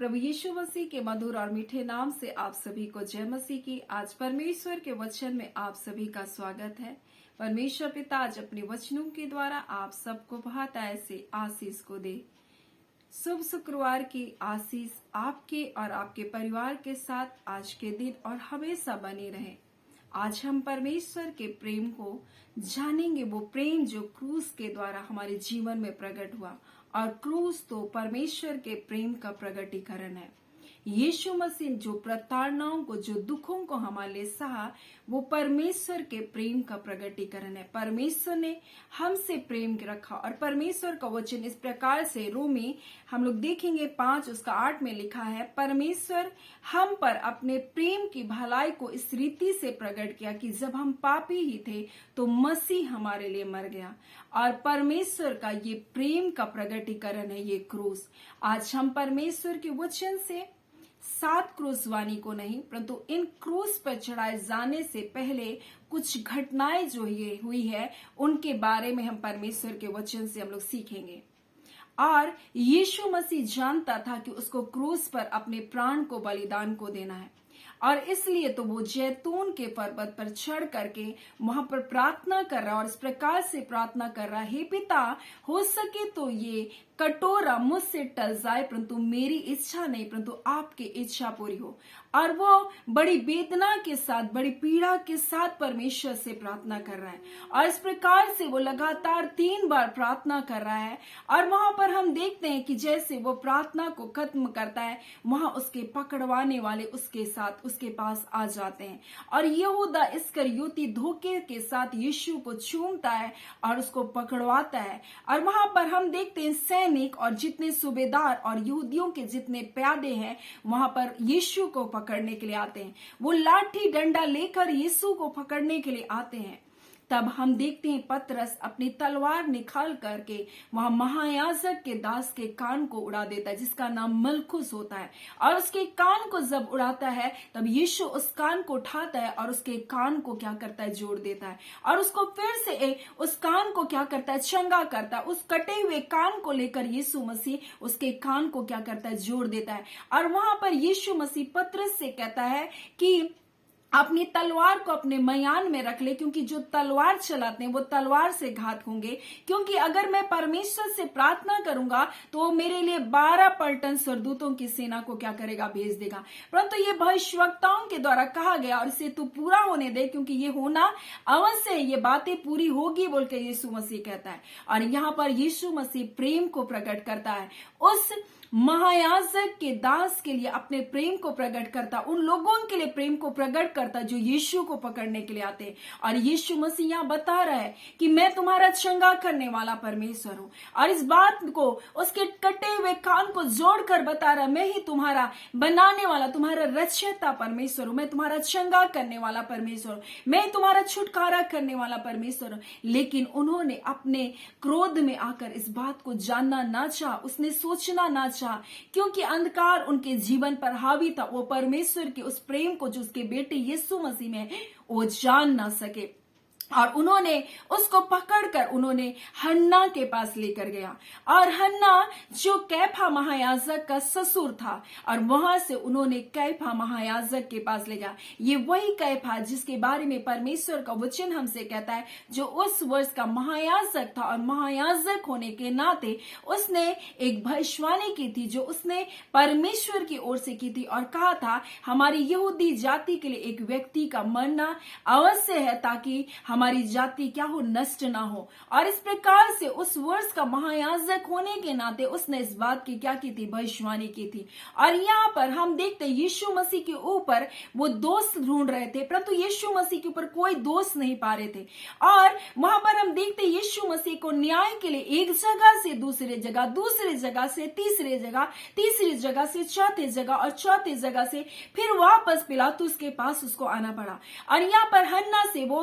प्रभु यीशु मसीह के मधुर और मीठे नाम से आप सभी को जय मसीह की। आज परमेश्वर के वचन में आप सभी का स्वागत है। परमेश्वर पिता आज अपने वचनों के द्वारा आप सबको बहुत ऐसे आशीष को दे। शुभ शुक्रवार की आशीष आपके और आपके परिवार के साथ आज के दिन और हमेशा बनी रहे। आज हम परमेश्वर के प्रेम को जानेंगे, वो प्रेम जो क्रूस के द्वारा हमारे जीवन में प्रकट हुआ। और क्रूस तो परमेश्वर के प्रेम का प्रकटीकरण है। यीशु मसीह जो प्रताड़नाओं को, जो दुखों को हमारे लिए सहा, वो परमेश्वर के प्रेम का प्रकटीकरण है। परमेश्वर ने हमसे प्रेम रखा और परमेश्वर का वचन इस प्रकार से रोमी हम लोग देखेंगे 5:8 में लिखा है, परमेश्वर हम पर अपने प्रेम की भलाई को इस रीति से प्रकट किया कि जब हम पापी ही थे तो मसीह हमारे लिए मर गया। और परमेश्वर का ये प्रेम का प्रकटीकरण है ये क्रूस। आज हम परमेश्वर के वचन से 7 क्रूसवानी को नहीं, परंतु इन क्रूस पर चढ़ाए जाने से पहले कुछ घटनाएं जो ये हुई है उनके बारे में हम परमेश्वर के वचन से हम लोग सीखेंगे। और यीशु मसीह जानता था कि उसको क्रूस पर अपने प्राण को बलिदान को देना है, और इसलिए तो वो जैतून के पर्वत पर चढ़ करके वहां पर प्रार्थना कर रहा है और इस प्रकार से प्रार्थना कर रहा है, हे पिता, हो सके तो ये कटोरा मुझसे टल जाए, परंतु मेरी इच्छा नहीं परंतु आपकी इच्छा पूरी हो। और वो बड़ी वेदना के साथ, बड़ी पीड़ा के साथ परमेश्वर से प्रार्थना कर रहा है और इस प्रकार से वो लगातार 3 बार प्रार्थना कर रहा है। और वहां पर हम देखते हैं कि जैसे वो प्रार्थना को खत्म करता है, वहां उसके पकड़वाने वाले उसके साथ उसके पास आ जाते हैं और यहूदा इस्करियोती धोखे के साथ यीशु को चूमता है और उसको पकड़वाता है। और वहां पर हम देखते हैं सैनिक और जितने सूबेदार और यहूदियों के जितने प्यादे हैं वहां पर यीशु को पकड़ने के लिए आते हैं। वो लाठी डंडा लेकर यीशु को पकड़ने के लिए आते हैं। तब हम देखते हैं पतरस अपनी तलवार निकाल करके वहां महायाजक के दास के कान को उड़ा देता है, जिसका नाम मलखुस होता है। और उसके कान को जब उड़ाता है तब यीशु उस कान को उठाता है और उसके कान को क्या करता है, जोड़ देता है और उसको फिर से उस कान को क्या करता है, चंगा करता है। उस कटे हुए कान को लेकर यीशु मसीह उसके कान को क्या करता है, जोड़ देता है। और वहां पर यीशु मसीह पतरस से कहता है कि अपनी तलवार को अपने मयान में रख ले, क्योंकि जो तलवार चलाते हैं वो तलवार से घात होंगे। क्योंकि अगर मैं परमेश्वर से प्रार्थना करूंगा तो मेरे लिए 12 पलटन सरदूतों की सेना को क्या करेगा, भेज देगा। परंतु ये भविष्यवक्ताओं के द्वारा कहा गया और इसे तू पूरा होने दे, क्योंकि ये होना अवश्य है, ये बातें पूरी होगी बोल के यीशु मसीह कहता है। और यहाँ पर यीशु मसीह प्रेम को प्रकट करता है, उस महायाजक के दास के लिए अपने प्रेम को प्रकट करता, उन लोगों के लिए प्रेम को प्रकट करता जो यीशु को पकड़ने के लिए आते हैं। और यीशु मसीह यहाँ बता रहा है कि मैं तुम्हारा चंगा करने वाला परमेश्वर हूं। और इस बात को उसके कटे हुए कान को जोड़कर बता रहा, मैं ही तुम्हारा बनाने वाला, तुम्हारा रचयिता परमेश्वर हूं, मैं तुम्हारा चंगा करने वाला परमेश्वर हूं, मैं तुम्हारा छुटकारा करने वाला परमेश्वर हूं। लेकिन उन्होंने अपने क्रोध में आकर इस बात को जानना ना चाहा, उसने सोचना ना चाहा, क्योंकि अंधकार उनके जीवन पर हावी था। वो परमेश्वर के उस प्रेम को जो उसके बेटे यीशु मसीह में वो जान ना सके। और उन्होंने उसको पकड़कर उन्होंने हन्ना के पास लेकर गया, और हन्ना जो कैफा महायाजक का ससुर था, और वहां से उन्होंने कैफा महायाजक के पास ले गया। ये वही कैफा जिसके बारे में परमेश्वर का वचन हमसे कहता है, जो उस वर्ष का महायाजक था और महायाजक होने के नाते उसने एक भविष्यवाणी की थी जो उसने परमेश्वर की ओर से की थी और कहा था, हमारी यहूदी जाति के लिए एक व्यक्ति का मरना अवश्य है ताकि हमारी जाति क्या हो, नष्ट ना हो। और इस प्रकार से उस वर्ष का महायाजक होने के नाते उसने इस बात की क्या की थी, भविष्यवाणी की थी। और यहाँ पर हम देखते यीशु मसीह के ऊपर वो दोष ढूंढ रहे थे, परंतु यीशु मसीह के ऊपर कोई दोष नहीं पा रहे थे। और वहां पर हम देखते यीशु मसीह को न्याय के लिए एक जगह से दूसरे जगह, दूसरे जगह से तीसरे जगह, तीसरी जगह से चौथे जगह और चौथे जगह से फिर वापस पिलातुस के पास उसको आना पड़ा। और यहाँ पर हन्ना से वो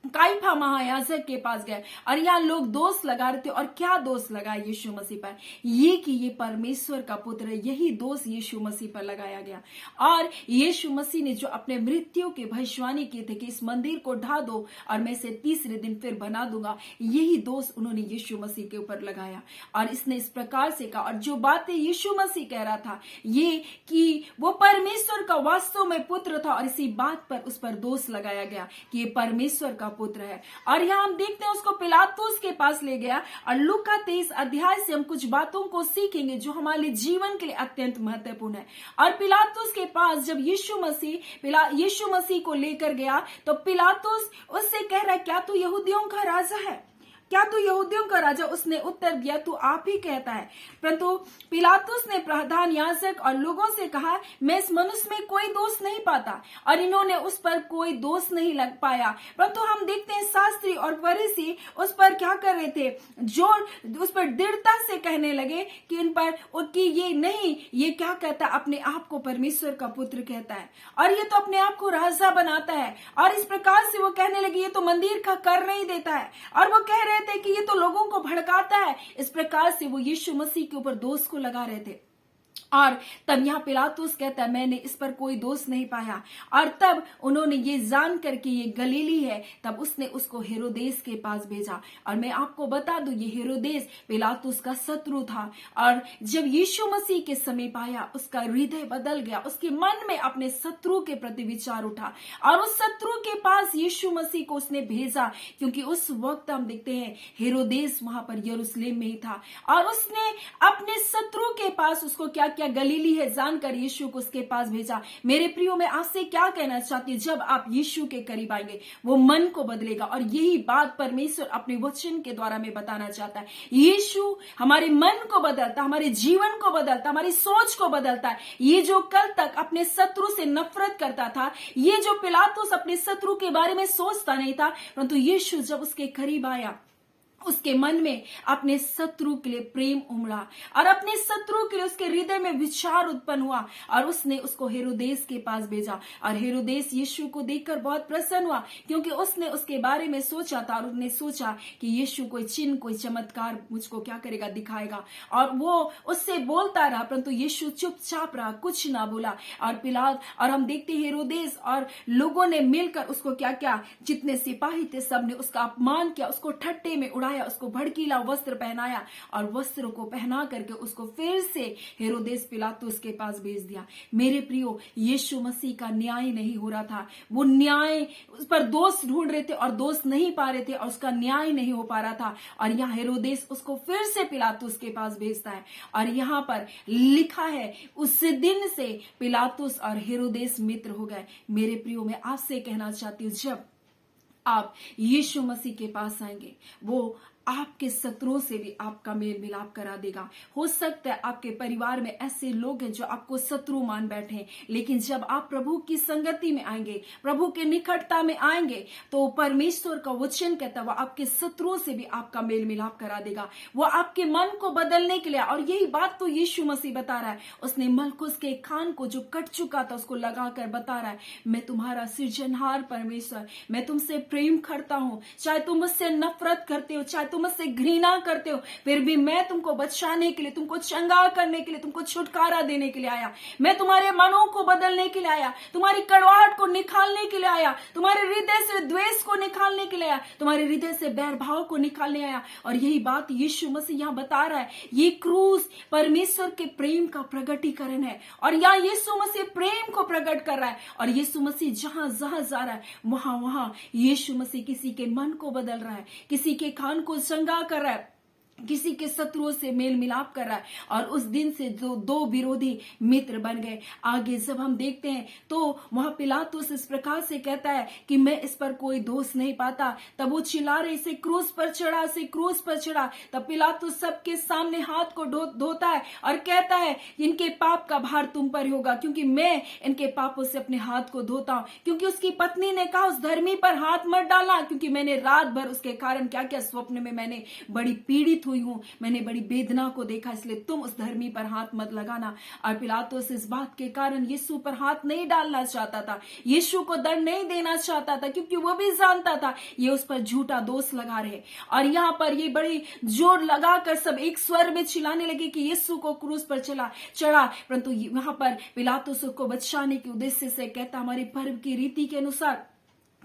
काइफा महायाजक के पास गए और यहाँ लोग दोष लगा रहे थे। और क्या दोष लगाया यीशु मसीह पर? ये कि ये परमेश्वर का पुत्र है। यही दोष यीशु मसीह पर लगाया गया। और यीशु मसीह ने जो अपने मृत्यु की भविष्यवाणी की थी कि इस मंदिर को ढा दो और मैं इसे तीसरे दिन फिर बना दूंगा, यही दोष उन्होंने यीशु मसीह के ऊपर लगाया। और इसने इस प्रकार से कहा, और जो बातें यीशु मसीह कह रहा था ये कि वो परमेश्वर का वास्तव में पुत्र था, और इसी बात पर उस पर दोष लगाया गया कि ये परमेश्वर का पुत्र है। और यहाँ हम देखते हैं उसको पिलातुस के पास ले गया। और लूका 23 अध्याय से हम कुछ बातों को सीखेंगे जो हमारे जीवन के लिए अत्यंत महत्वपूर्ण है। और पिलातुस के पास जब यीशु मसीह को लेकर गया तो पिलातुस उससे कह रहा है, क्या तू यहूदियों का राजा है? क्या तू यहूदियों का राजा? उसने उत्तर दिया, तू आप ही कहता है। परंतु पिलातुस ने प्रधान याजक और लोगों से कहा, मैं इस मनुष्य में कोई दोष नहीं पाता। और इन्होंने उस पर कोई दोष नहीं लग पाया। परंतु हम देखते हैं शास्त्री और फरीसी उस पर क्या कर रहे थे, जो उस पर दृढ़ता से कहने लगे कि इन पर कि ये नहीं, ये क्या कहता है, अपने आप को परमेश्वर का पुत्र कहता है और ये तो अपने आप को राजा बनाता है। और इस प्रकार से वो कहने लगे, ये तो मंदिर का कर नहीं देता है। और वो कह रहे थे कि ये तो लोगों को भड़काता है। इस प्रकार से वो यीशु मसीह के ऊपर दोष को लगा रहे थे। और तब यहाँ पिलातुस कहता है, मैंने इस पर कोई दोष नहीं पाया। और तब उन्होंने ये जान करके ये गलीली है, तब उसने उसको हेरोदेस के पास भेजा। और मैं आपको बता दूं, ये हेरोदेस पिलातुस का शत्रु था। और जब यीशु मसीह के समीप आया, उसका हृदय बदल गया, उसके मन में अपने शत्रु के प्रति विचार उठा और उस शत्रु के पास यीशु मसीह को उसने भेजा। क्योंकि उस वक्त हम देखते हैं हेरोदेस वहां पर यरूशलेम में ही था और उसने अपने शत्रु के पास उसको क्या गलीली है जानकर यीशु को उसके पास भेजा। मेरे प्रियो, मैं आपसे क्या कहना चाहती हूँ, जब आप यीशु के करीब आएंगे वो मन को बदलेगा। और यही बात परमेश्वर अपने वचन के द्वारा में बताना चाहता है। यीशु हमारे मन को बदलता, हमारे जीवन को बदलता, हमारी सोच को बदलता है। ये जो कल तक अपने शत्रु से नफरत करता था, ये जो पिलातुस अपने शत्रु के बारे में सोचता नहीं था, परंतु यीशु जब उसके करीब आया, उसके मन में अपने शत्रु के लिए प्रेम उमड़ा और अपने शत्रु के लिए उसके हृदय में विचार उत्पन्न हुआ। और उसने उसको हेरोदेस के पास भेजा। और हेरोदेस यीशु को देखकर बहुत प्रसन्न हुआ, क्योंकि उसने उसके बारे में सोचा था और उसने सोचा कि यीशु कोई चिन्ह, कोई चमत्कार मुझको क्या करेगा, दिखाएगा। और वो उससे बोलता रहा, परंतु यीशु चुपचाप रहा, कुछ ना बोला। और हम देखते हेरोदेस और लोगों ने मिलकर उसको क्या क्या, जितने सिपाही थे सबने उसका अपमान किया, उसको ठट्टे में उड़ाया, उसको भड़कीला वस्त्र पहनाया और वस्त्रों को पहना करके उसको फिर से हेरोदेस पिलातुस के पास भेज दिया। मेरे प्रियो, यीशु मसीह का न्याय नहीं हो रहा था। वो न्याय, उस पर दोष ढूंढ रहे थे और दोष नहीं पा रहे थे और उसका न्याय नहीं हो पा रहा था। और यहाँ हेरोदेस उसको फिर से पिलातुस के पास भेजता है। और यहाँ पर लिखा है, उस दिन से पिलातुस और हेरोदेस मित्र हो गए। मेरे प्रियो, मैं आपसे कहना चाहती हूँ, जब आप यीशु मसीह के पास आएंगे, वो आपके शत्रुओं से भी आपका मेल मिलाप करा देगा। हो सकता है आपके परिवार में ऐसे लोग हैं जो आपको शत्रु मान बैठे हैं, लेकिन जब आप प्रभु की संगति में आएंगे, प्रभु के निकटता में आएंगे, तो परमेश्वर का वचन कहता है वो आपके शत्रुओं से भी आपका मेल मिलाप करा देगा। वो आपके मन को बदलने के लिए, और यही बात तो यीशु मसीह बता रहा है। उसने मलकुस के खान को जो कट चुका था उसको लगाकर बता रहा है, मैं तुम्हारा सृजनहार परमेश्वर, मैं तुमसे प्रेम करता हूं। चाहे तुम मुझसे नफरत करते हो, चाहे तुम मुझसे घृणा करते हो, फिर भी मैं तुमको बचाने के लिए, तुमको चंगा करने के लिए, तुमको छुटकारा देने के लिए आया। मैं तुम्हारे मनों को बदलने के लिए आया, तुम्हारी कड़वाहट को निकालने के लिए आया, तुम्हारे हृदय से द्वेष को निकालने के लिए आया, तुम्हारे हृदय से बैर भाव को निकालने आया। और यही बात यीशु मसीह यहाँ बता रहा है। ये क्रूस परमेश्वर के प्रेम का प्रगटीकरण है और यहाँ यीशु मसीह प्रेम को प्रकट कर रहा है। और यीशु मसीह जहां जहां जा रहा है वहां वहां यीशु मसीह किसी के मन को बदल रहा है, किसी के कान को चंगा कर रहा है, किसी के शत्रुओं से मेल मिलाप कर रहा है। और उस दिन से जो दो विरोधी मित्र बन गए। आगे जब हम देखते हैं तो वहां पिलातुस इस प्रकार से कहता है कि मैं इस पर कोई दोष नहीं पाता। तब वो चिल्ला रहे, इसे क्रूस पर चढ़ा, इसे क्रूस पर चढ़ा। तब पिलातुस सबके सामने हाथ को धोता है और कहता है, इनके पाप का भार तुम पर होगा, क्योंकि मैं इनके पापों से अपने हाथ को धोता हूं। क्योंकि उसकी पत्नी ने कहा, उस धर्मी पर हाथ मत डालना, क्योंकि मैंने रात भर उसके कारण क्या क्या स्वप्न में मैंने बड़ी पीड़ित हुई हूं, मैंने बड़ी वेदना को देखा, इसलिए तुम उस धर्मी पर हाथ मत लगाना। और पिलातुस इस बात के कारण यीशु पर हाथ नहीं डालना चाहता था, यीशु को दंड नहीं देना चाहता था, क्योंकि वो भी जानता था ये उस पर झूठा दोष लगा रहे। और यहाँ पर ये बड़ी जोर लगाकर सब एक स्वर में चिल्लाने लगे कि यीशु को क्रूस पर चढ़ा। परंतु यहाँ पर पिलातुस को बचाने के उद्देश्य से कहता, हमारे पर्व की रीति के अनुसार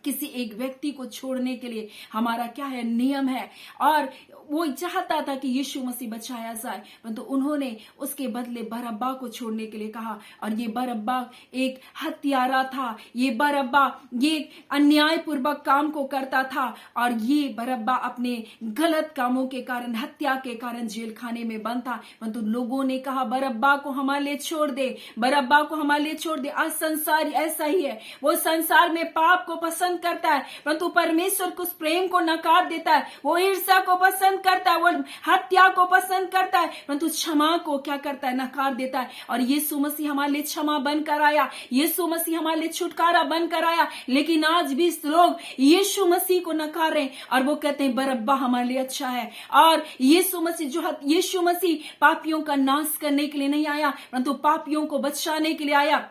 किसी एक व्यक्ति को छोड़ने के लिए हमारा क्या है, नियम है। और वो चाहता था कि यीशु मसीह बचाया जाए, परंतु उन्होंने उसके बदले बरअब्बा को छोड़ने के लिए कहा। और ये बरअब्बा एक हत्यारा था, ये बरअब्बा ये अन्यायपूर्वक काम को करता था, और ये बरअब्बा अपने गलत कामों के कारण, हत्या के कारण जेल खाने में बंद था। परंतु लोगों ने कहा बरअब्बा को हमारे लिए छोड़ दे, बरअब्बा को हमारे लिए छोड़ दे। आज संसार ऐसा ही है, वो संसार में पाप को पसंद करता है, परंतु परमेश्वर को उस प्रेम को नकार देता है। वो ईर्ष्या को पसंद करता है, वो हत्या को पसंद करता है, परंतु क्षमा को क्या करता है, नकार देता है। और यीशु मसीह हमारे लिए क्षमा बनकर आया, यीशु मसीह हमारे लिए छुटकारा बनकर आया। लेकिन आज भी लोग यीशु मसीह को नकार रहे हैं और वो कहते हैं बरअब्बा हमारे लिए अच्छा है। और यीशु मसीह पापियों का नाश करने के लिए नहीं आया, परंतु पापियों को बचाने के लिए आया।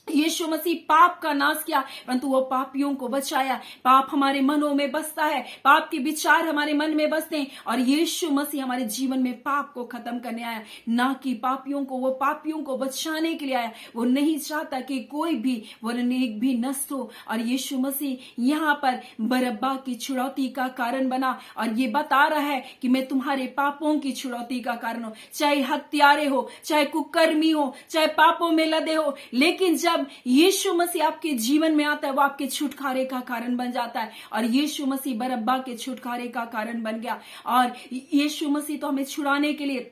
यीशु मसीह पाप का नाश किया, परंतु वो पापियों को बचाया। पाप हमारे मनों में बसता है, पाप के विचार हमारे मन में बसते हैं, और यीशु मसीह हमारे जीवन में पाप को खत्म करने आया, ना कि पापियों को। वो पापियों को बचाने के लिए आया। वो नहीं चाहता कि कोई भी एक भी नष्ट हो। और यीशु मसीह यहाँ पर बरअब्बा की छुड़ौती का कारण बना, और ये बता रहा है कि मैं तुम्हारे पापों की छुड़ौती का कारण हूं। चाहे हत्यारे हो, चाहे कुकर्मी हो, चाहे पापों में लदे हो, लेकिन जब यीशु मसीह आपके जीवन में आता है, वो आपके छुटकारे का कारण बन जाता है। और यीशु मसीह बरअब्बा के छुटकारे का कारण बन गया। और यीशु मसीह तो हमें छुड़ाने के लिए,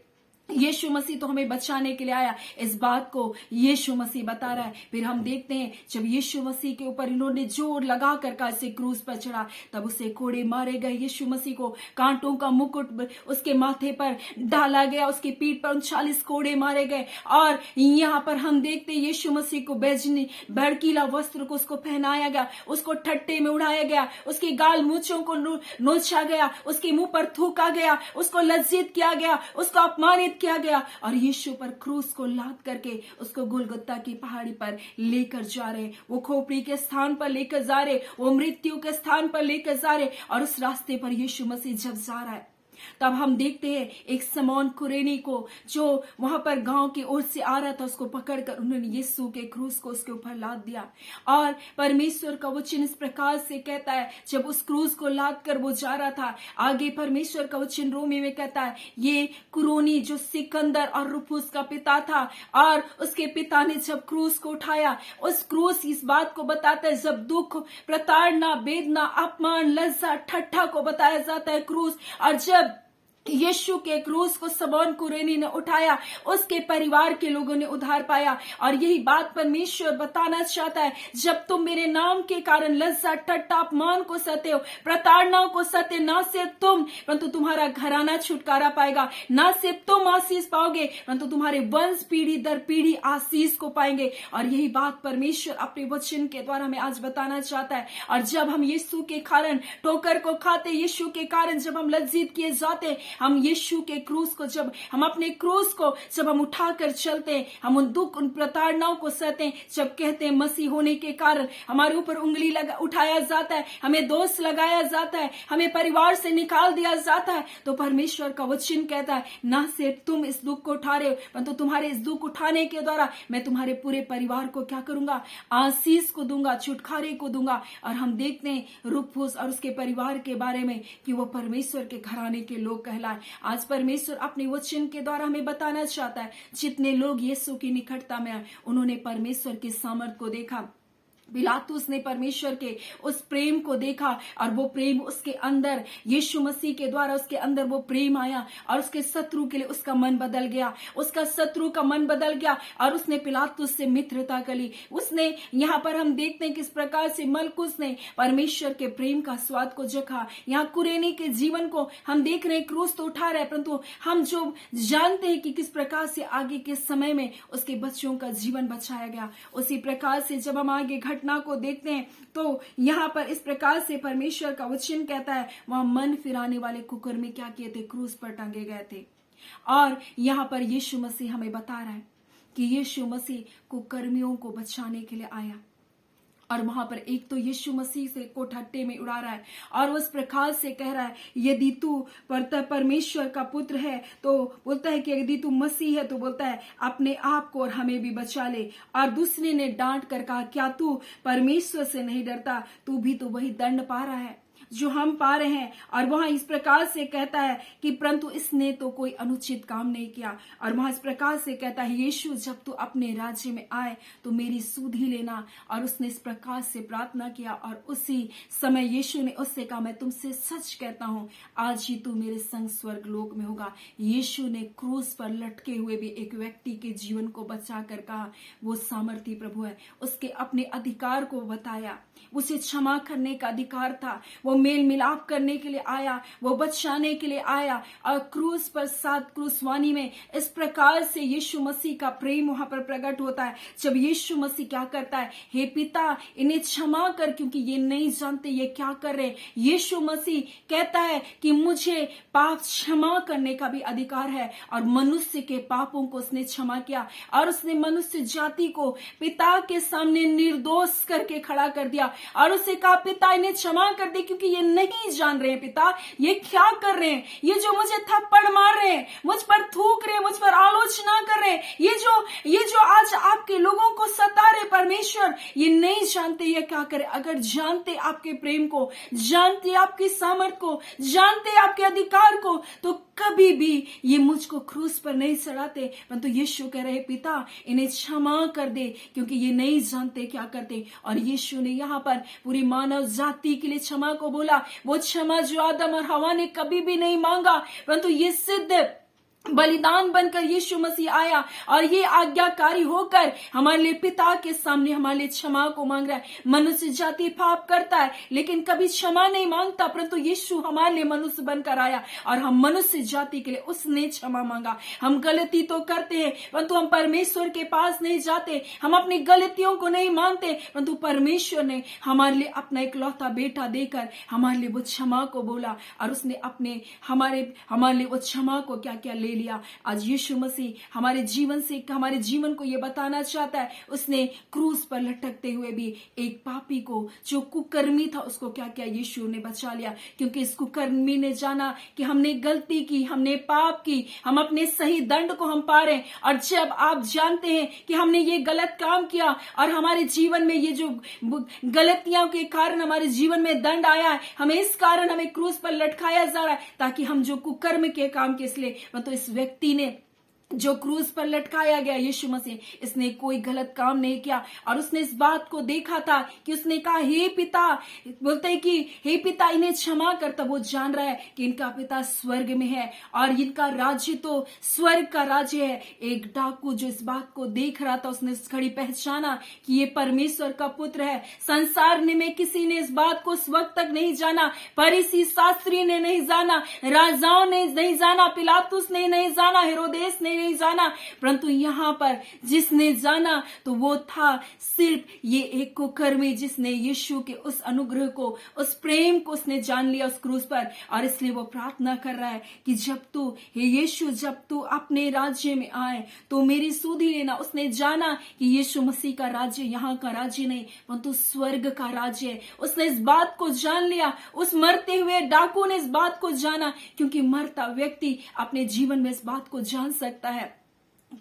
यीशु मसीह तो हमें बचाने के लिए आया। इस बात को यीशु मसीह बता रहा है। फिर हम देखते हैं जब यीशु मसीह के ऊपर इन्होंने जोर लगा कर कैसे क्रूस पर चढ़ा, तब उसे कोड़े मारे गए। यीशु मसीह को कांटों का मुकुट उसके माथे पर डाला गया, उसकी पीठ पर 39 कोड़े मारे गए। और यहाँ पर हम देखते हैं यीशु मसीह को बैजनी भड़कीला वस्त्र को उसको पहनाया गया, उसको ठट्टे में उड़ाया गया, उसके गाल मूंछों को नोचा गया, उसके मुंह पर थूका गया, उसको लज्जित किया गया, उसको अपमानित किया गया। और यीशु पर क्रूस को लाद करके उसको गोलगत्ता की पहाड़ी पर लेकर जा रहे, वो खोपड़ी के स्थान पर लेकर जा रहे, वो मृत्यु के स्थान पर लेकर जा रहे। और उस रास्ते पर यीशु मसीह जब जा रहा है, तब हम देखते हैं एक समौन कुरेनी को, जो वहां पर गांव की ओर से आ रहा था, उसको पकड़कर उन्होंने यीशु के क्रूस को उसके ऊपर लाद दिया। और परमेश्वर का वचन इस प्रकार से कहता है, जब उस क्रूस को लाद कर वो जा रहा था, आगे परमेश्वर का वचन रोमी में कहता है, ये कुरोनी जो सिकंदर और रुफुस का पिता था, और उसके पिता ने जब क्रूस को उठाया, उस क्रूस इस बात को बताता है, जब दुख, प्रताड़ना, वेदना, अपमान, लज्जा, ठट्ठा को बताया जाता है क्रूस। और जब यीशु के क्रूस को समौन कुरेनी ने उठाया, उसके परिवार के लोगों ने उद्धार पाया। और यही बात परमेश्वर बताना चाहता है, जब तुम मेरे नाम के कारण लज्जा, ठट्ठा, अपमान को सहते हो, प्रताड़नाओं को सहते, ना सिर्फ तुम परंतु तुम्हारा घराना छुटकारा पाएगा, ना सिर्फ तुम आशीष पाओगे परंतु तुम्हारे वंश पीढ़ी दर पीढ़ी आशीष को पाएंगे। और यही बात परमेश्वर अपने वचन के द्वारा हमें आज बताना चाहता है। और जब हम यीशु के कारण ठोकर को खाते, यीशु के कारण जब हम लज्जित किए जाते, हम यीशु के क्रूस को, जब हम अपने क्रूस को जब हम उठाकर चलते हैं, हम उन दुख, उन प्रताड़नाओं को सहते हैं, जब कहते हैं मसीह होने के कारण हमारे ऊपर उंगली उठाया जाता है, हमें दोष लगाया जाता है, हमें परिवार से निकाल दिया जाता है, तो परमेश्वर का वचन कहता है, ना सिर्फ तुम इस दुख को उठा रहे हो, परंतु तुम्हारे इस दुख उठाने के द्वारा मैं तुम्हारे पूरे परिवार को क्या करूंगा, आशीष को दूंगा, छुटकारे को दूंगा। और हम देखते हैं रुफुस और उसके परिवार के बारे में कि वो परमेश्वर के घराने के लोग कहलाए। आज परमेश्वर अपने वचन के द्वारा हमें बताना चाहता है, जितने लोग यीशु की निकटता में आए, उन्होंने परमेश्वर के सामर्थ को देखा। पिलातुस ने परमेश्वर के उस प्रेम को देखा, और वो प्रेम उसके अंदर, यीशु मसीह के द्वारा उसके अंदर वो प्रेम आया, और उसके शत्रु के लिए उसका मन बदल गया, उसका शत्रु का मन बदल गया, और उसने पिलातुस से मित्रता कर ली। उसने, यहाँ पर हम देखते हैं किस प्रकार से मलकुस ने परमेश्वर के प्रेम का स्वाद को चखा। यहाँ कुरेनी के जीवन को हम देख रहे हैं, क्रूस तो उठा रहे, परंतु हम जो जानते हैं कि किस प्रकार से आगे के समय में उसके बच्चों का जीवन बचाया गया, उसी प्रकार से जब हम आगे घटते घटना को देखते हैं तो यहाँ पर इस प्रकार से परमेश्वर का वचन कहता है, वहां मन फिराने वाले कुकर्मी क्या किए थे, क्रूस पर टांगे गए थे। और यहाँ पर यीशु मसीह हमें बता रहा है कि यीशु मसीह कुकर्मियों को बचाने के लिए आया। और वहां पर एक तो यीशु मसीह से को ठट्टे में उड़ा रहा है और उस प्रकार से कह रहा है, यदि तू परमेश्वर का पुत्र है तो बोलता है कि यदि तू मसीह है तो बोलता है अपने आप को और हमें भी बचा ले। और दूसरे ने डांट कर कहा, क्या तू परमेश्वर से नहीं डरता, तू भी तो वही दंड पा रहा है जो हम पा रहे हैं। और वहां इस प्रकार से कहता है कि परंतु इसने तो कोई अनुचित काम नहीं किया। और वहां इस प्रकार से कहता है, यीशु जब तू अपने राज्य में आए तो मेरी सुधि लेना। और उसने इस प्रकार से प्रार्थना किया और उसी समय यीशु ने उससे कहा, मैं तुमसे सच कहता हूं आज ही तू मेरे संग स्वर्ग लोक में होगा। यीशु ने क्रूस पर लटके हुए भी एक व्यक्ति के जीवन को बचा कर कहा, वो सामर्थी प्रभु है। उसके अपने अधिकार को बताया, उसे क्षमा करने का अधिकार था, वो मेल मिलाप करने के लिए आया, वो बचाने के लिए आया। और क्रूस पर 7 क्रूसवानी में इस प्रकार से यीशु मसीह का प्रेम वहां पर प्रकट होता है। जब यीशु मसीह क्या करता है, हे पिता इन्हें क्षमा कर क्योंकि ये नहीं जानते ये क्या कर रहे। यीशु मसीह कहता है कि मुझे पाप क्षमा करने का भी अधिकार है। और मनुष्य के पापों को उसने क्षमा किया और उसने मनुष्य जाति को पिता के सामने निर्दोष करके खड़ा कर दिया। और उसे कहा, पिता इन्हें क्षमा कर दे क्योंकि ये नहीं जान रहे हैं पिता ये क्या कर रहे हैं। ये जो मुझे थप्पड़ मार रहे हैं, मुझ पर थूक रहे हैं, मुझ पर आलोचना कर रहे हैं, ये जो आज आपके लोगों को सता रहे परमेश्वर, ये नहीं जानते ये क्या करे। अगर जानते आपके प्रेम को, जानते आपकी सामर्थ को, जानते आपके अधिकार को, तो कभी भी ये मुझको क्रूस पर नहीं चढ़ाते। परंतु यीशु कह रहे, पिता इन्हें क्षमा कर दे क्योंकि ये नहीं जानते क्या करते। और यीशु ने यहाँ पर पूरी मानव जाति के लिए क्षमा को बोला। वो क्षमा जो आदम और हवा ने कभी भी नहीं मांगा, परंतु ये सिद्ध बलिदान बनकर यीशु मसीह आया और ये आज्ञाकारी होकर हमारे लिए पिता के सामने हमारे लिए क्षमा को मांग रहा है। मनुष्य जाति पाप करता है लेकिन कभी क्षमा नहीं मांगता, परंतु यीशु हमारे लिए मनुष्य बनकर आया और हम मनुष्य जाति के लिए उसने क्षमा मांगा। हम गलती तो करते हैं परंतु हम परमेश्वर के पास नहीं जाते, हम अपनी गलतियों को नहीं मानते, परंतु परमेश्वर ने हमारे लिए अपना इकलौता बेटा देकर हमारे लिए वो क्षमा को बोला और उसने अपने हमारे लिए वो क्षमा को क्या क्या ले लिया। आज यीशु मसीह हमारे जीवन को ये बताना चाहता है। उसने क्रूस पर लटकते हुए भी एक पापी को जो कुकर्मी था उसको क्या क्या यीशु ने बचा लिया, क्योंकि इस कुकर्मी ने जाना कि हमने गलती की, हमने पाप की, हम अपने सही दंड को हम पा रहे हैं। और जब आप जानते हैं कि हमने ये गलत काम किया और हमारे जीवन में ये जो गलतियों के कारण हमारे जीवन में दंड आया है, हमें इस कारण हमें क्रूस पर लटकाया जा रहा है ताकि हम जो कुकर्म के काम के इसलिए तो इस व्यक्ति ने जो क्रूस पर लटकाया गया यीशु मसीह, इसने कोई गलत काम नहीं किया और उसने इस बात को देखा था कि उसने कहा, हे पिता, बोलते हैं कि हे पिता इन्हें क्षमा कर। तब वो जान रहा है कि इनका पिता स्वर्ग में है और इनका राज्य तो स्वर्ग का राज्य है। एक डाकू जो इस बात को देख रहा था उसने इस घड़ी पहचाना कि ये परमेश्वर का पुत्र है। संसार में किसी ने इस बात को उस वक्त तक नहीं जाना, फरीसी शास्त्री ने नहीं जाना, राजाओं ने नहीं जाना, पिलातुस ने नहीं जाना, हेरोदेस ने नहीं जाना, परंतु यहाँ पर जिसने जाना तो वो था सिर्फ ये एक कुकर्मी जिसने यीशु के उस अनुग्रह को, उस प्रेम को उसने जान लिया उस क्रूस पर। और इसलिए वो प्रार्थना कर रहा है कि जब तू हे यीशु जब तू अपने राज्य में आए तो मेरी सुधि लेना। उसने जाना कि यीशु मसीह का राज्य यहाँ का राज्य नहीं परंतु स्वर्ग का राज्य है। उसने इस बात को जान लिया। उस मरते हुए डाकू ने इस बात को जाना, क्योंकि मरता व्यक्ति अपने जीवन में इस बात को जान सकता है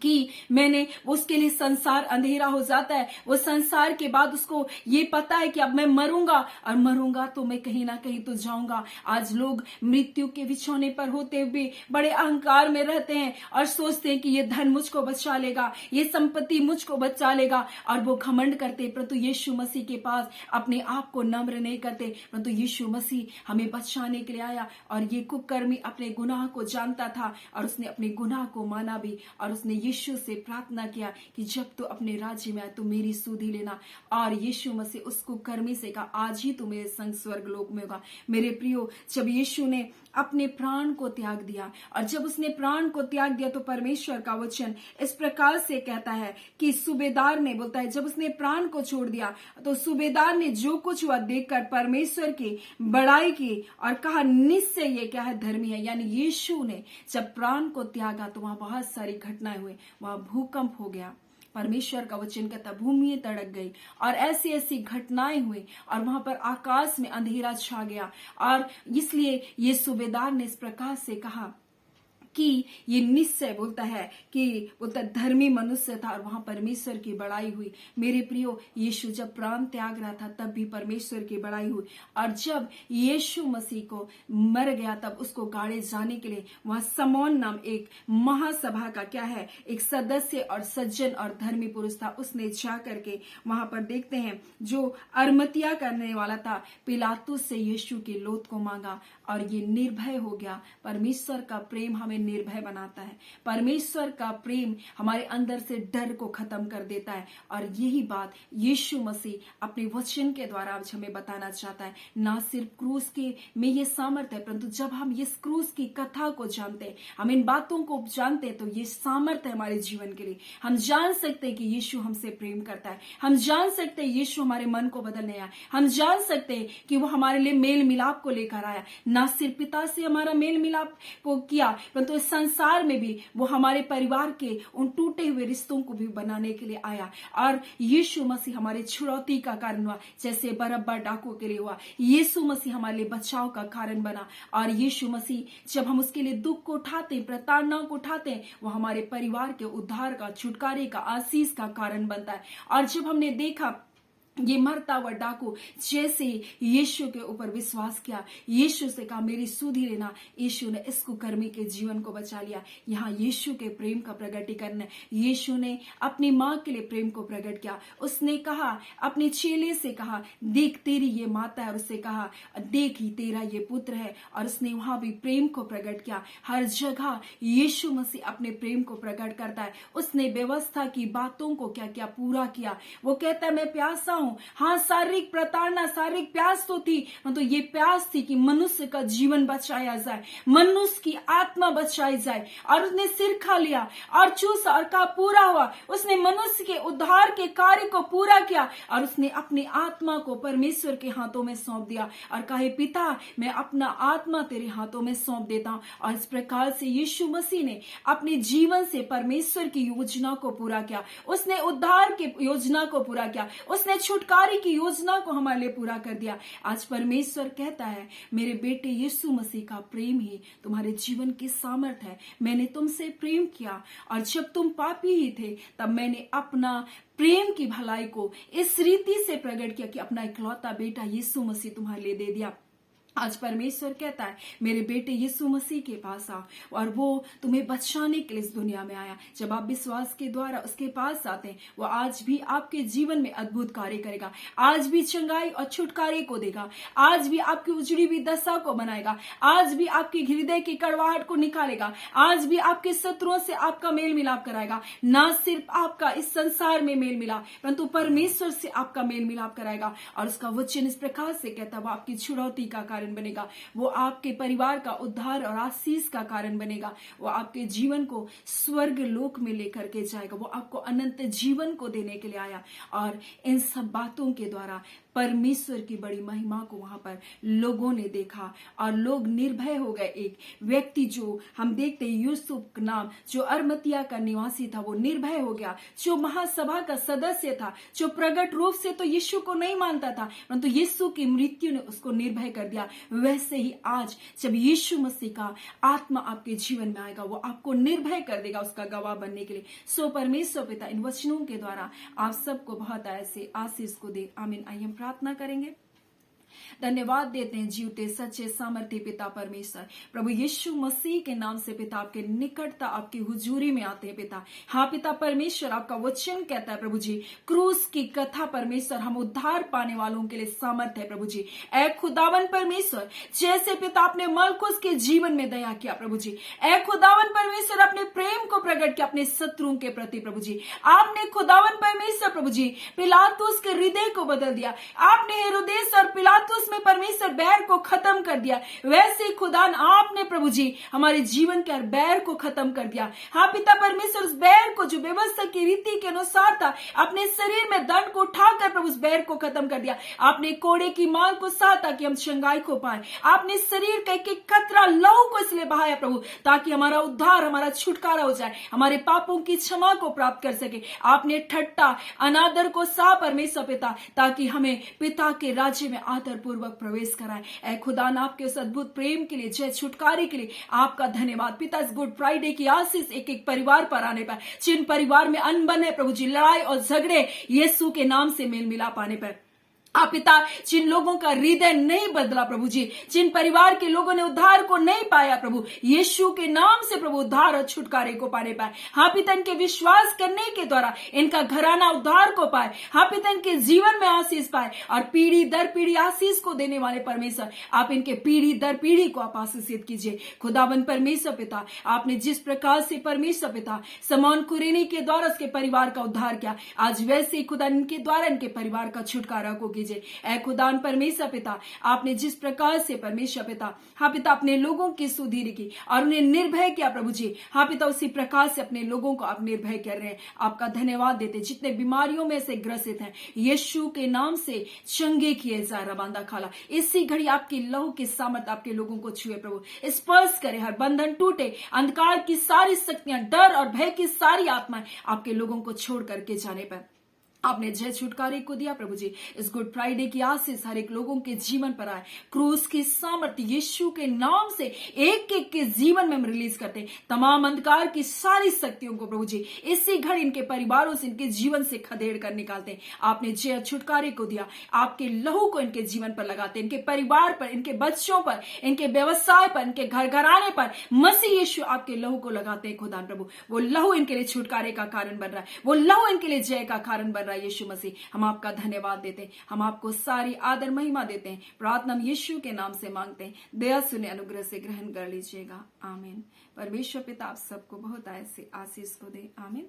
कि मैंने उसके लिए संसार अंधेरा हो जाता है। वो संसार के बाद उसको ये पता है कि अब मैं मरूंगा और मरूंगा तो मैं कहीं ना कहीं तो जाऊंगा। आज लोग मृत्यु के बिछौने पर होते हुए बड़े अहंकार में रहते हैं और सोचते हैं कि ये धन मुझको बचा लेगा, ये संपत्ति मुझको बचा लेगा और वो घमंड करते, परंतु यीशु मसीह के पास अपने आप को नम्र नहीं करते। परंतु यीशु मसीह हमें बचाने के लिए आया और ये कुकर्मी अपने गुनाह को जानता था और उसने अपने गुनाह को माना भी और उसने यीशु से प्रार्थना किया कि जब तू अपने राज्य में आए तो मेरी सुधि लेना, और यीशु मसीह उसको कर्मी से कहा आज ही तू मेरे संग स्वर्ग लोक में होगा। मेरे प्रियो, जब यीशु ने अपने प्राण को त्याग दिया, और जब उसने प्राण को त्याग दिया तो परमेश्वर का वचन इस प्रकार से कहता है कि सूबेदार ने, बोलता है जब उसने प्राण को छोड़ दिया तो सूबेदार ने जो कुछ हुआ देखकर परमेश्वर की बड़ाई की और कहा निश्चय ये क्या है, धर्मी है। यानी यीशु ने जब प्राण को त्यागा तो वहां बहुत सारी घटनाएं हुई, वहां भूकंप हो गया, परमेश्वर का वचन कहता भूमि तड़क गई और ऐसी ऐसी घटनाएं हुई, और वहां पर आकाश में अंधेरा छा गया। और इसलिए ये सूबेदार ने इस प्रकार से कहा कि ये निश्चय, बोलता है कि बोलता धर्मी मनुष्य था, और वहां परमेश्वर की बड़ाई हुई। मेरे प्रियो, यीशु जब प्राण त्याग रहा था तब भी परमेश्वर की बड़ाई हुई, और जब यीशु मसीह को मर गया तब उसको गाड़े जाने के लिए वहां समौन नाम एक महासभा का क्या है, एक सदस्य और सज्जन और धर्मी पुरुष था। उसने जा करके वहां पर देखते हैं जो अरमतिया करने वाला था, पिलातुस से यीशु की लौत को मांगा, और ये निर्भय हो गया। परमेश्वर का प्रेम हमें निर्भय बनाता है, परमेश्वर का प्रेम हमारे अंदर से डर को खत्म कर देता है, और यही बात यीशु मसीह अपने वचन के द्वारा आज हमें बताना चाहता है। ना सिर्फ क्रूस के में ये सामर्थ्य है, परंतु जब हम इस क्रूस की कथा को जानते हैं, हम इन बातों को जानते हैं, तो ये सामर्थ्य है हमारे जीवन के लिए। हम जान सकते हैं कि यीशु हमसे प्रेम करता है, हम जान सकते हैं यीशु हमारे मन को बदलने आया, हम जान सकते हैं कि वो हमारे लिए मेल मिलाप को लेकर आया। ना सिर्फ पिता से हमारा मेल मिलाप को किया, परंतु इस संसार में भी वो हमारे परिवार के उन टूटे हुए रिश्तों को भी बनाने के लिए आया। और यीशु मसीह हमारे छुड़ौती का कारण हुआ, जैसे बरअब्बा डाकू के लिए हुआ, यीशु मसीह हमारे लिए बचाव का कारण बना। और यीशु मसीह जब हम उसके लिए दुख को उठाते हैं, प्रताड़ना को उठाते हैं, वो हमारे परिवार के उद्धार का, छुटकारे का, आशीष का कारण बनता है। और जब हमने देखा ये मरता हुआ डाकू जैसे यीशु के ऊपर विश्वास किया, यीशु से कहा मेरी सुधि लेना, यीशु ने इस कुकर्मी के जीवन को बचा लिया। यहाँ यीशु के प्रेम का प्रगटीकरण है। यीशु ने अपनी माँ के लिए प्रेम को प्रकट किया। उसने कहा, अपने चेले से कहा देख तेरी ये माता है, और उससे कहा देख ही तेरा ये पुत्र है, और उसने वहां भी प्रेम को प्रकट किया। हर जगह यीशु मसीह अपने प्रेम को प्रकट करता है। उसने व्यवस्था की बातों को क्या क्या पूरा किया। वो कहता है मैं प्यासा हूं। हाँ, शारीरिक प्रताड़ना, शारीरिक प्यास तो थी, तो ये प्यास थी कि मनुष्य का जीवन बचाया जाए, मनुष्य की आत्मा बचाई जाए। और उसने सिर खा लिया और चूसा और कहा पूरा हुआ। उसने मनुष्य के उद्धार के कार्य को पूरा किया, और उसने अपनी आत्मा को परमेश्वर के हाथों में सौंप दिया और कहे पिता मैं अपना आत्मा तेरे हाथों में सौंप देता हूं। और इस प्रकार से यीशु मसीह ने अपने जीवन से परमेश्वर की योजना को पूरा किया। उसने उद्धार की योजना को पूरा किया, उसने छुटकारे की योजना को हमारे लिए पूरा कर दिया। आज परमेश्वर कहता है मेरे बेटे यीशु मसीह का प्रेम ही तुम्हारे जीवन की सामर्थ है। मैंने तुमसे प्रेम किया, और जब तुम पापी ही थे तब मैंने अपना प्रेम की भलाई को इस रीति से प्रकट किया कि अपना इकलौता बेटा यीशु मसीह तुम्हारे लिए दे दिया। आज परमेश्वर कहता है मेरे बेटे यीशु मसीह के पास आओ, और वो तुम्हें बचाने के लिए इस दुनिया में आया। जब आप विश्वास के द्वारा उसके पास आते हैं, वो आज भी आपके जीवन में अद्भुत कार्य करेगा, आज भी चंगाई और छुटकारे को देगा, आज भी आपकी उजड़ी हुई दशा को बनाएगा, आज भी आपके हृदय की कड़वाहट को निकालेगा, आज भी आपके शत्रुओं से आपका मेल मिलाप कराएगा। ना सिर्फ आपका इस संसार में मेल मिलाप, परंतु परमेश्वर से आपका मेल मिलाप कराएगा। और उसका वचन इस प्रकार से कहता है वो आपकी छुड़ौती का कारण बनेगा, वो आपके परिवार का उद्धार और आशीष का कारण बनेगा, वो आपके जीवन को स्वर्ग लोक में लेकर के जाएगा, वो आपको अनंत जीवन को देने के लिए आया। और इन सब बातों के द्वारा परमेश्वर की बड़ी महिमा को वहां पर लोगों ने देखा, और लोग निर्भय हो गए। एक व्यक्ति जो हम देखते हैं यूसुफ नाम, जो अरमतिया का निवासी था, वो निर्भय हो गया। जो महासभा का सदस्य था, जो प्रकट रूप से तो यीशु को नहीं मानता था, परंतु यीशु की मृत्यु ने उसको निर्भय कर दिया। वैसे ही आज जब यीशु मसीह का आत्मा आपके जीवन में आएगा, वो आपको निर्भय कर देगा उसका गवाह बनने के लिए। सो परमेश्वर पिता इन वचनों के द्वारा आप सबको बहुत ऐसे आशीष को दे। आमीन। आइए हम प्रार्थना करेंगे। धन्यवाद देते हैं जीवते सच्चे सामर्थ्य पिता परमेश्वर। प्रभु यीशु मसीह के नाम से पिता आपके निकटता, आपकी हुजूरी में आते हैं पिता। हाँ पिता परमेश्वर, आपका वचन कहता है प्रभु जी, क्रूस की कथा परमेश्वर हम उद्धार पाने वालों के लिए सामर्थ्य है प्रभु जी। ऐ खुदावन परमेश्वर, जैसे पिता आपने मलकुस के जीवन में दया किया प्रभु जी, ऐ खुदावन परमेश्वर अपने प्रेम को प्रकट किया अपने शत्रुओं के प्रति प्रभु जी। आपने खुदावन परमेश्वर प्रभु जी पिलातुस के हृदय को बदल दिया। आपने हेरोदेस और पिलातुस में परमेश्वर बैर को खत्म कर दिया। वैसे ही खुदान आपने प्रभु जी हमारे जीवन के हर बैर को खत्म कर दिया। हाँ पिता परमेश्वर, उस बैर को जो व्यवस्था की रीति के अनुसार था, अपने शरीर में दंड को उठाकर प्रभु उस बैर को खत्म कर दिया। आपने कोड़े की मांग को साथ ताकि हम शंगाई को पाए। आपने शरीर का एक कतरा लहू को इसलिए बहाया प्रभु, ताकि हमारा उद्धार, हमारा छुटकारा हो जाए, हमारे पापों की क्षमा को प्राप्त कर सके। आपने ठट्टा अनादर को सा परमेश्वर पिता, ताकि हमें पिता के राज्य में आदर पूर्वक प्रवेश कराए। ऐ खुदान, आपके उस अद्भुत प्रेम के लिए, जय छुटकारे के लिए आपका धन्यवाद पिता। इस गुड फ्राइडे की आशीष एक एक परिवार पर आने पर, जिन परिवार में अनबन है प्रभु जी, लड़ाई और झगड़े यीशु के नाम से मेल मिलाप आने पर, आप पिता जिन लोगों का हृदय नहीं बदला प्रभु जी, जिन परिवार के लोगों ने उद्धार को नहीं पाया प्रभु, यीशु के नाम से प्रभु उद्धार और छुटकारे को पाने पाए। हाँ पिता, इनके विश्वास करने के द्वारा इनका घराना उद्धार को पाए। हाँ पिता, इनके जीवन में आशीष पाए, और पीढ़ी दर पीढ़ी आशीष को देने वाले परमेश्वर, आप इनके पीढ़ी दर पीढ़ी को आप आशीषित कीजिए। खुदावन परमेश्वर पिता, आपने जिस प्रकार से परमेश्वर पिता समौन कुरेनी के द्वारा उसके परिवार का उद्धार किया, आज वैसे ही खुदा इनके द्वारा इनके परिवार का छुटकारा को ऐ खुदान परमेश्वर पिता, आपने जिस प्रकार से परमेश्वर पिता, हाँ पिता, अपने लोगों की सुधीर की और उन्हें निर्भय किया प्रभु जी, हाँ पिता, उसी प्रकार से अपने लोगों को आप निर्भय कर रहे हैं। आपका धन्यवाद देते। जितने बीमारियों में से ग्रसित हैं, यीशु के नाम से चंगे किए जाए। रबांदा खाला, इसी घड़ी आपकी लहू की सामर्थ आपके लोगों को छुए प्रभु, स्पर्श करे, हर बंधन टूटे, अंधकार की सारी शक्तियां, डर और भय की सारी आत्माएं आपके लोगों को छोड़ करके जाने पर आपने जय छुटकारे को दिया प्रभु जी। इस गुड फ्राइडे की आशीष हर एक लोगों के जीवन पर आए। क्रूस की सामर्थ्य यीशु के नाम से एक एक के जीवन में हम रिलीज करते हैं। तमाम अंधकार की सारी शक्तियों को प्रभु जी इसी घड़ी इनके परिवारों से, इनके जीवन से खदेड़ कर निकालते हैं। आपने जय छुटकारे को दिया, आपके लहू को इनके जीवन पर लगाते हैं, इनके परिवार पर, इनके बच्चों पर, इनके व्यवसाय पर, इनके घर घराने पर मसीह यीशु आपके लहू को लगाते हैं। खुदा प्रभु, वो लहू इनके लिए छुटकारे का कारण बन रहा है, वो लहू इनके लिए जय का कारण बन रहा है। यीशु मसीह, हम आपका धन्यवाद देते हैं, हम आपको सारी आदर महिमा देते हैं। प्रार्थना हम यीशु के नाम से मांगते हैं। दया सुने, अनुग्रह से ग्रहण कर लीजिएगा। आमीन। परमेश्वर पिता आप सबको बहुत ऐसे आशीष को दे। आमीन।